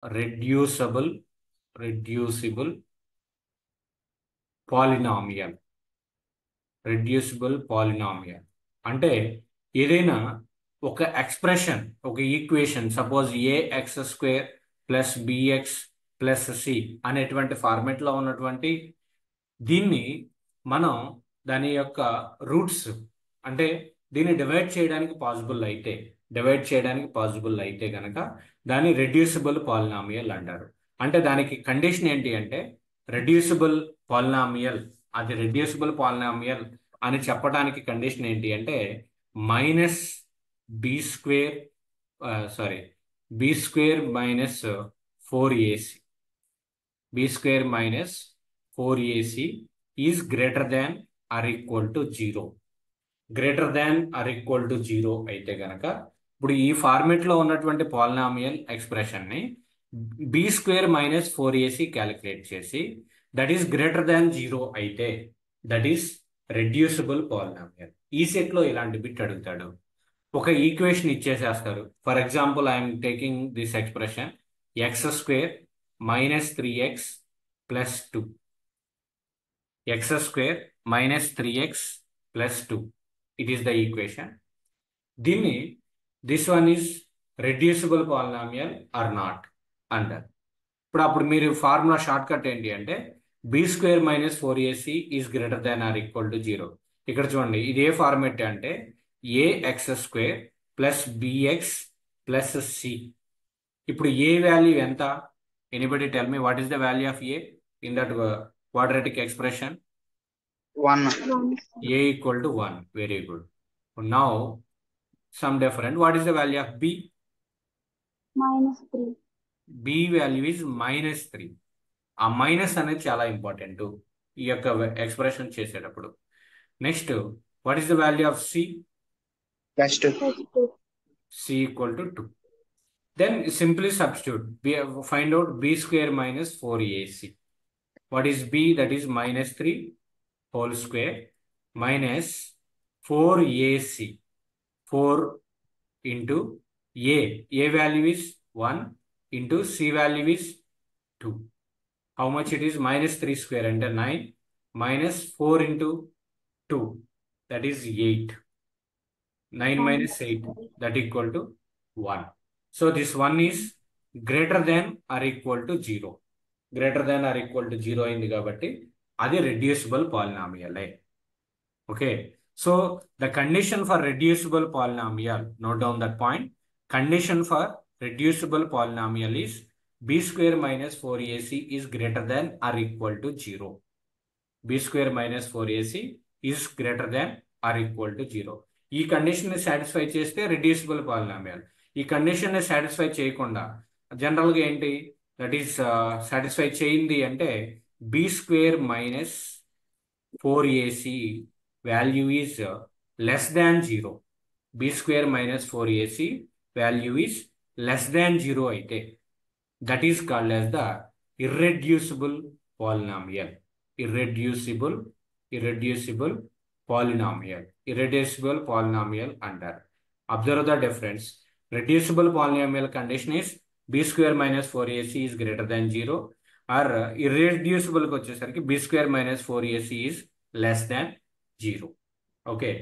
Reducible polynomial. Reducible polynomial అంటే ఏదైనా ఒక ఎక్స్ప్రెషన్, ఒక equation, suppose ax² plus bx plus c అనేటువంటి ఫార్మెట్లో ఉన్నటువంటి దీన్ని మనం దాని యొక్క రూట్స్ అంటే దీన్ని డివైడ్ చేయడానికి పాసిబుల్ అయితే గనక దాన్ని రెడ్యూసిబుల్ పాలినామియల్ అంటారు. అంటే దానికి కండిషన్ ఏంటి అంటే రెడ్యూసిబుల్ పాలినామియల్, అది రెడ్యూసిబుల్ పాలినామియల్ అని చెప్పడానికి కండిషన్ ఏంటి అంటే minus b square b square minus 4ac b square minus 4ac is greater than or equal to 0. Greater than or equal to 0 అయితే గనక ఇప్పుడు ఈ ఫార్మేట్ లో ఉన్నటువంటి పాలినామియల్ ఎక్స్ప్రెషన్ ని b square minus 4ac calculate చేసి దట్ ఈస్ గ్రేటర్ దాన్ 0 అయితే that is reducible polynomial. ఈ సెట్ లో ఇలాంటి బిట్ అడుగుతాడు. ఒక ఈక్వేషన్ ఇచ్చేసేస్తారు. For example I'm taking this expression x² minus 3x plus 2 x² minus 3x plus 2 it is the equation. దీన్ని this one is reducible polynomial or not అంటారు. అప్పుడు మీరు ఫార్ములా షార్ట్ కట్ ఏంటి అంటే B square minus 4ac is greater than or equal to 0. ఇక్కడ చూడండి ఇది ఏ format అంటే ax² plus bx plus c. ఇప్పుడు ఏ వాల్యూ ఎంత? Anybody tell me what is the value of a in that quadratic expression? 1. a equal to 1. Very good. Now some different. What is the value of b? -3. b value is -3. ఆ minus అనేది చాలా important ఈ యొక్క expression చేసేటప్పుడు. Next what is the value of c? +2. c equal to 2. Then simply substitute. Find out b square minus 4ac. What is b? That is -3 whole square minus 4ac. 4 into a value is 1 into c value is 2. How much it is? -3 square and 9 minus 4 into 2, that is 8. 9 minus 8, that equal to 1. So this one is greater than or equal to 0. Greater than or equal to 0 అయింది కాబట్టి అది reducible polynomial. Okay. So the condition for reducible polynomial, note down that point. Condition for reducible polynomial is b square minus 4ac is greater than or equal to 0. b square minus 4ac is greater than or equal to 0. ఈ condition ని satisfy చేస్తే reducible polynomial. ఈ condition ని satisfy చేయకుండా జనరల్గా ఏంటి that is satisfy చేయింది అంటే b square minus 4ac value is less than 0. b square minus 4ac value is less than 0 అయితే that is called as the irreducible polynomial. Irreducible polynomial అంటారు. Observe the difference. Reducible polynomial condition is b square minus 4ac is greater than 0 or irreducible కి వచ్చేసరికి b square minus 4ac is less than 0. Okay.